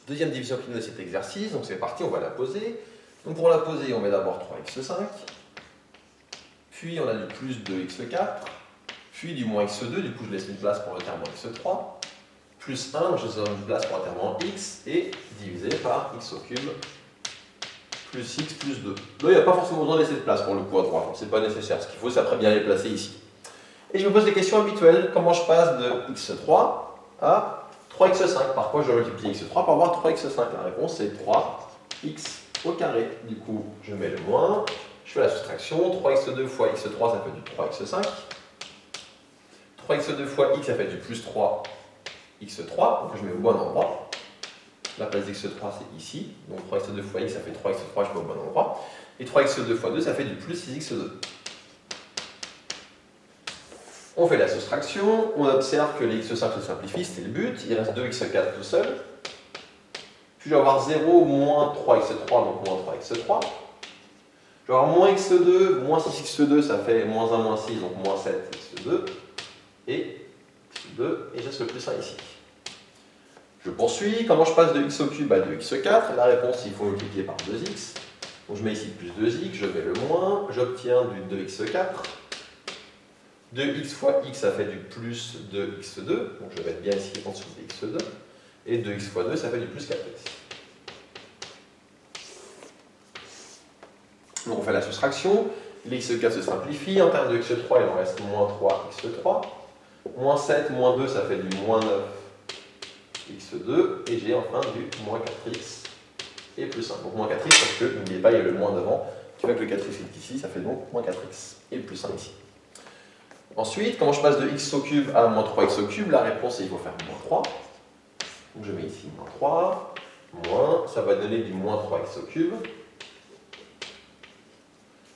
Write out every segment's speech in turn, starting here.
Deuxième division qui nous donne cet exercice, donc c'est parti, on va la poser. Donc pour la poser, on met d'abord 3x5, puis on a du plus 2x4, puis du moins x2, du coup je laisse une place pour le terme en x3, plus 1, je laisse une place pour un terme en x, et divisé par x au cube, plus x plus 2. Là, il n'y a pas forcément besoin de laisser de place pour le coup à droite, c'est pas nécessaire. Ce qu'il faut, c'est après bien les placer ici. Et je me pose des questions habituelles. Comment je passe de x3 à 3x5? Par quoi je multiplie x3 pour avoir 3x5? La réponse c'est 3x au carré. Du coup, je mets le moins, je fais la soustraction. 3x2 fois x3, ça fait du 3x5. 3x2 fois x, ça fait du plus 3x3. Donc je mets au bon endroit. La place d'x3, c'est ici. Donc 3x2 fois x, ça fait 3x3, je mets au bon endroit. Et 3x2 fois 2, ça fait du plus 6x2. On fait la soustraction, on observe que les x5 se simplifient, c'était le but, il reste 2x4 tout seul. Puis je vais avoir 0, moins 3x3, donc moins 3x3. Je vais avoir moins x2, moins 6x2, ça fait moins 1, moins 6, donc moins 7x2. Et x2, et je laisse le plus 1 ici. Je poursuis, comment je passe de x au cube à 2x4? La réponse, il faut multiplier par 2x. Donc je mets ici plus 2x, je mets le moins, j'obtiens du 2x4. 2x fois x, ça fait du plus 2x2, donc je vais mettre bien ici en dessous de x2, et 2x fois 2, ça fait du plus 4x. Donc on fait la soustraction, l'x4 se simplifie, en termes de x3, il en reste moins 3x3, moins 7, moins 2, ça fait du moins 9x2, et j'ai enfin du moins 4x et plus 1. Donc moins 4x parce que, n'oubliez pas, il y a le moins devant, qui fait que le 4x est ici, ça fait donc moins 4x et plus 1 ici. Ensuite, comment je passe de x au cube à moins 3x au cube? La réponse, il faut faire moins 3. Donc je mets ici moins 3, moins, ça va donner du moins 3x au cube.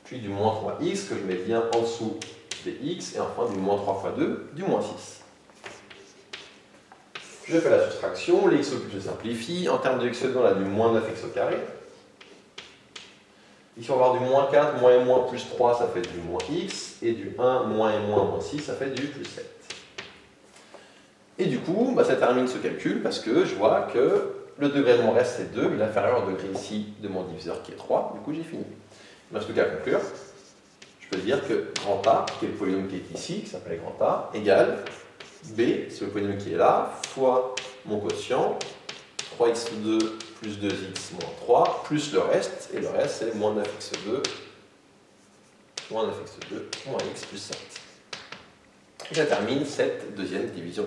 Puis du moins 3x, que je mets bien en dessous des x, et enfin du moins 3 fois 2, du moins 6. Je fais la soustraction, les x au cube se simplifient. En termes de x2, on a du moins 9x au carré. Ici, on va avoir du moins 4, moins et moins plus 3, ça fait du moins x, et du 1, moins et moins, moins 6, ça fait du plus 7. Et du coup, ça termine ce calcul parce que je vois que le degré de mon reste c'est 2, mais l'inférieur au degré ici de mon diviseur qui est 3, du coup j'ai fini. Il ne reste plus qu'à conclure. Je peux dire que grand A, qui est le polynôme qui est ici, qui s'appelle grand A, égale B, c'est le polynôme qui est là, fois mon quotient, 3x2 plus 2x moins 3, plus le reste, et le reste c'est moins 9x2, moins 9x2, moins x plus 7. Et ça termine cette deuxième division.